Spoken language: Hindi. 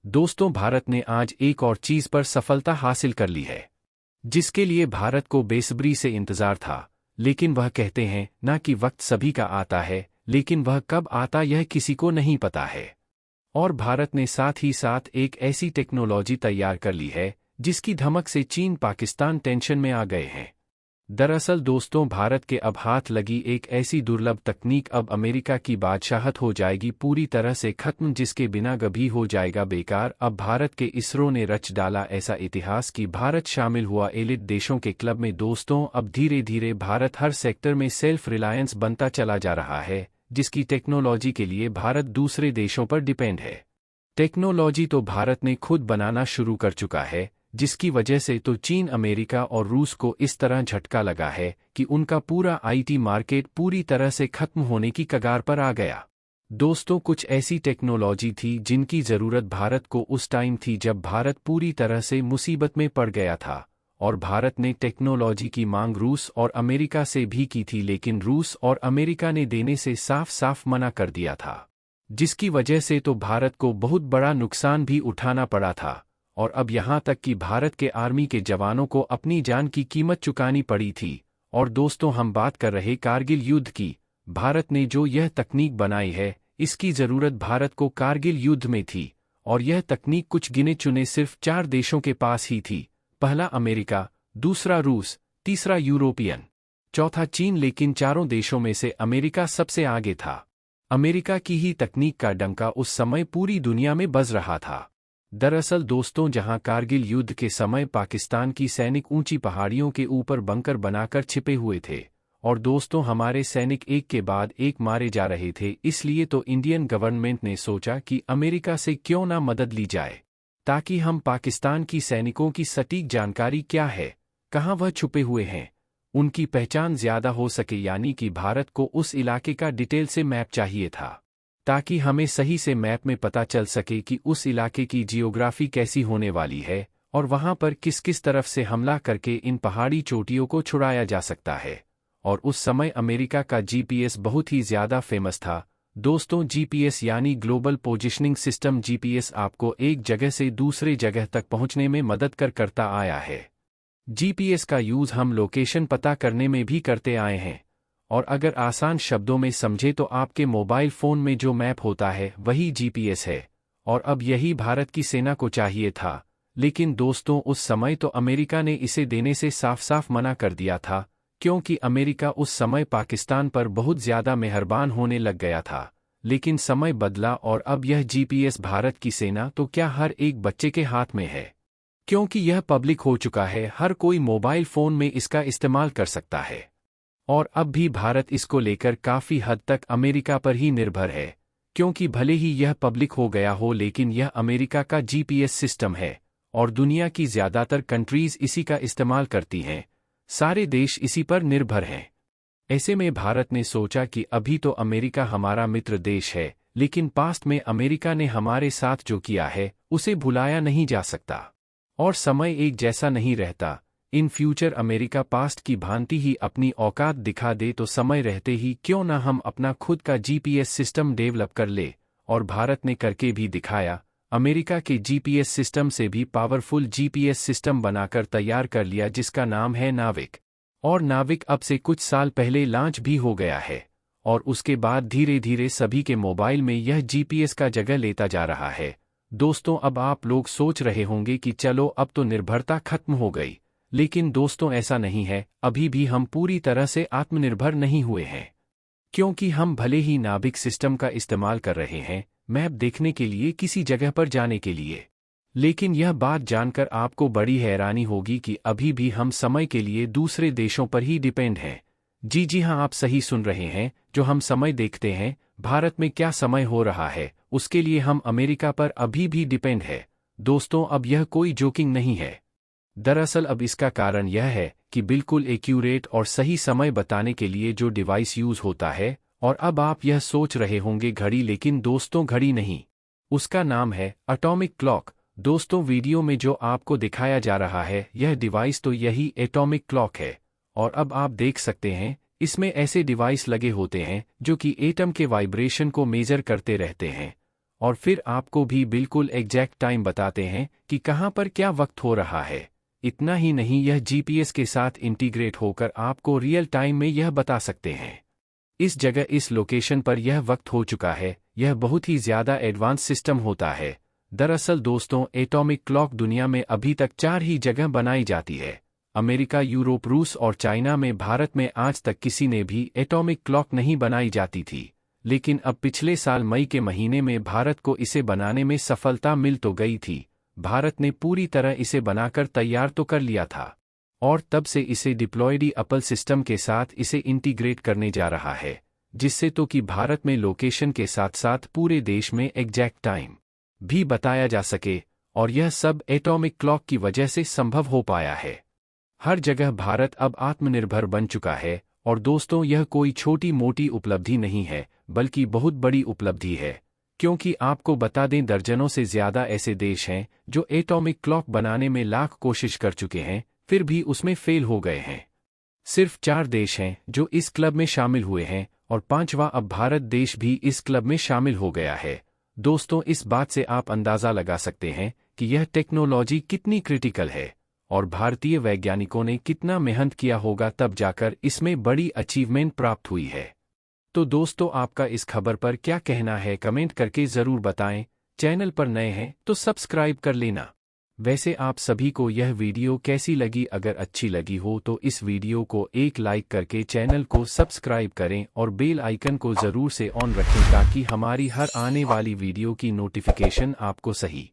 दोस्तों, भारत ने आज एक और चीज पर सफलता हासिल कर ली है, जिसके लिए भारत को बेसब्री से इंतजार था। लेकिन वह कहते हैं ना कि वक्त सभी का आता है, लेकिन वह कब आता यह किसी को नहीं पता है। और भारत ने साथ ही साथ एक ऐसी टेक्नोलॉजी तैयार कर ली है जिसकी धमक से चीन पाकिस्तान टेंशन में आ गए हैं। दरअसल दोस्तों, भारत के अब हाथ लगी एक ऐसी दुर्लभ तकनीक अब अमेरिका की बादशाहत हो जाएगी पूरी तरह से खत्म, जिसके बिना कभी हो जाएगा बेकार। अब भारत के इसरो ने रच डाला ऐसा इतिहास कि भारत शामिल हुआ एलिट देशों के क्लब में। दोस्तों, अब धीरे धीरे भारत हर सेक्टर में सेल्फ रिलायंस बनता चला जा रहा है, जिसकी टेक्नोलॉजी के लिए भारत दूसरे देशों पर डिपेंड है। टेक्नोलॉजी तो भारत ने खुद बनाना शुरू कर चुका है, जिसकी वजह से तो चीन, अमेरिका और रूस को इस तरह झटका लगा है कि उनका पूरा आईटी मार्केट पूरी तरह से खत्म होने की कगार पर आ गया। दोस्तों, कुछ ऐसी टेक्नोलॉजी थी जिनकी जरूरत भारत को उस टाइम थी जब भारत पूरी तरह से मुसीबत में पड़ गया था, और भारत ने टेक्नोलॉजी की मांग रूस और अमेरिका से भी की थी, लेकिन रूस और अमेरिका ने देने से साफ साफ मना कर दिया था, जिसकी वजह से तो भारत को बहुत बड़ा नुकसान भी उठाना पड़ा था। और अब यहाँ तक कि भारत के आर्मी के जवानों को अपनी जान की कीमत चुकानी पड़ी थी। और दोस्तों, हम बात कर रहे कारगिल युद्ध की। भारत ने जो यह तकनीक बनाई है, इसकी जरूरत भारत को कारगिल युद्ध में थी, और यह तकनीक कुछ गिने चुने सिर्फ 4 देशों के पास ही थी। पहला अमेरिका, दूसरा रूस, तीसरा यूरोपियन, चौथा चीन। लेकिन चारों देशों में से अमेरिका सबसे आगे था। अमेरिका की ही तकनीक का डंका उस समय पूरी दुनिया में बज रहा था। दरअसल दोस्तों, जहां कारगिल युद्ध के समय पाकिस्तान की सैनिक ऊंची पहाड़ियों के ऊपर बंकर बनाकर छिपे हुए थे, और दोस्तों हमारे सैनिक एक के बाद एक मारे जा रहे थे, इसलिए तो इंडियन गवर्नमेंट ने सोचा कि अमेरिका से क्यों ना मदद ली जाए, ताकि हम पाकिस्तान की सैनिकों की सटीक जानकारी क्या है, कहां वह छुपे हुए हैं, उनकी पहचान ज्यादा हो सके। यानी कि भारत को उस इलाके का डिटेल से मैप चाहिए था, ताकि हमें सही से मैप में पता चल सके कि उस इलाके की जियोग्राफी कैसी होने वाली है, और वहां पर किस किस तरफ से हमला करके इन पहाड़ी चोटियों को छुड़ाया जा सकता है। और उस समय अमेरिका का जीपीएस बहुत ही ज्यादा फेमस था। दोस्तों, जीपीएस यानी ग्लोबल पोजिशनिंग सिस्टम। जीपीएस आपको एक जगह से दूसरे जगह तक पहुंचने में मदद करता आया है। जीपीएस का यूज हम लोकेशन पता करने में भी करते आए हैं, और अगर आसान शब्दों में समझे तो आपके मोबाइल फोन में जो मैप होता है वही जीपीएस है। और अब यही भारत की सेना को चाहिए था, लेकिन दोस्तों उस समय तो अमेरिका ने इसे देने से साफ साफ मना कर दिया था, क्योंकि अमेरिका उस समय पाकिस्तान पर बहुत ज्यादा मेहरबान होने लग गया था। लेकिन समय बदला और अब यह जीपीएस भारत की सेना तो क्या हर एक बच्चे के हाथ में है, क्योंकि यह पब्लिक हो चुका है, हर कोई मोबाइल फोन में इसका इस्तेमाल कर सकता है। और अब भी भारत इसको लेकर काफी हद तक अमेरिका पर ही निर्भर है, क्योंकि भले ही यह पब्लिक हो गया हो, लेकिन यह अमेरिका का जीपीएस सिस्टम है, और दुनिया की ज्यादातर कंट्रीज इसी का इस्तेमाल करती हैं, सारे देश इसी पर निर्भर हैं। ऐसे में भारत ने सोचा कि अभी तो अमेरिका हमारा मित्र देश है, लेकिन पास्ट में अमेरिका ने हमारे साथ जो किया है उसे भुलाया नहीं जा सकता, और समय एक जैसा नहीं रहता। इन फ्यूचर अमेरिका पास्ट की भांति ही अपनी औकात दिखा दे, तो समय रहते ही क्यों ना हम अपना खुद का जीपीएस सिस्टम डेवलप कर ले। और भारत ने करके भी दिखाया। अमेरिका के जीपीएस सिस्टम से भी पावरफुल जीपीएस सिस्टम बनाकर तैयार कर लिया, जिसका नाम है नाविक। और नाविक अब से कुछ साल पहले लॉन्च भी हो गया है, और उसके बाद धीरे धीरे सभी के मोबाइल में यह जीपीएस का जगह लेता जा रहा है। दोस्तों, अब आप लोग सोच रहे होंगे कि चलो अब तो निर्भरता खत्म हो गई, लेकिन दोस्तों ऐसा नहीं है। अभी भी हम पूरी तरह से आत्मनिर्भर नहीं हुए हैं, क्योंकि हम भले ही नाविक सिस्टम का इस्तेमाल कर रहे हैं मैप देखने के लिए, किसी जगह पर जाने के लिए, लेकिन यह बात जानकर आपको बड़ी हैरानी होगी कि अभी भी हम समय के लिए दूसरे देशों पर ही डिपेंड हैं। जी हाँ, आप सही सुन रहे हैं। जो हम समय देखते हैं, भारत में क्या समय हो रहा है, उसके लिए हम अमेरिका पर अभी भी डिपेंड है। दोस्तों, अब यह कोई जोकिंग नहीं है। दरअसल अब इसका कारण यह है कि बिल्कुल एक्यूरेट और सही समय बताने के लिए जो डिवाइस यूज होता है, और अब आप यह सोच रहे होंगे घड़ी, लेकिन दोस्तों घड़ी नहीं, उसका नाम है एटॉमिक क्लॉक। दोस्तों, वीडियो में जो आपको दिखाया जा रहा है यह डिवाइस तो यही एटॉमिक क्लॉक है। और अब आप देख सकते हैं इसमें ऐसे डिवाइस लगे होते हैं जो कि एटम के वाइब्रेशन को मेजर करते रहते हैं, और फिर आपको भी बिल्कुल एग्जैक्ट टाइम बताते हैं कि कहाँ पर क्या वक्त हो रहा है। इतना ही नहीं, यह जीपीएस के साथ इंटीग्रेट होकर आपको रियल टाइम में यह बता सकते हैं इस जगह इस लोकेशन पर यह वक्त हो चुका है। यह बहुत ही ज़्यादा एडवांस सिस्टम होता है। दरअसल दोस्तों, एटॉमिक क्लॉक दुनिया में अभी तक 4 ही जगह बनाई जाती है। अमेरिका, यूरोप, रूस और चाइना में। भारत में आज तक किसी ने भी एटॉमिक क्लॉक नहीं बनाई जाती थी, लेकिन अब पिछले साल मई के महीने में भारत को इसे बनाने में सफलता मिल तो गई थी। भारत ने पूरी तरह इसे बनाकर तैयार तो कर लिया था और तब से इसे डिप्लॉयड एप्पल सिस्टम के साथ इसे इंटीग्रेट करने जा रहा है, जिससे तो कि भारत में लोकेशन के साथ साथ पूरे देश में एग्जैक्ट टाइम भी बताया जा सके। और यह सब एटॉमिक क्लॉक की वजह से संभव हो पाया है। हर जगह भारत अब आत्मनिर्भर बन चुका है। और दोस्तों, यह कोई छोटी मोटी उपलब्धि नहीं है, बल्कि बहुत बड़ी उपलब्धि है, क्योंकि आपको बता दें, दर्जनों से ज़्यादा ऐसे देश हैं जो एटॉमिक क्लॉक बनाने में लाख कोशिश कर चुके हैं, फिर भी उसमें फेल हो गए हैं। सिर्फ 4 देश हैं जो इस क्लब में शामिल हुए हैं और 5वां अब भारत देश भी इस क्लब में शामिल हो गया है। दोस्तों, इस बात से आप अंदाज़ा लगा सकते हैं कि यह टेक्नोलॉजी कितनी क्रिटिकल है और भारतीय वैज्ञानिकों ने कितना मेहनत किया होगा, तब जाकर इसमें बड़ी अचीवमेंट प्राप्त हुई है। तो दोस्तों, आपका इस खबर पर क्या कहना है, कमेंट करके ज़रूर बताएं। चैनल पर नए हैं तो सब्सक्राइब कर लेना। वैसे आप सभी को यह वीडियो कैसी लगी? अगर अच्छी लगी हो तो इस वीडियो को एक लाइक करके चैनल को सब्सक्राइब करें और बेल आइकन को ज़रूर से ऑन रखें, ताकि हमारी हर आने वाली वीडियो की नोटिफिकेशन आपको सही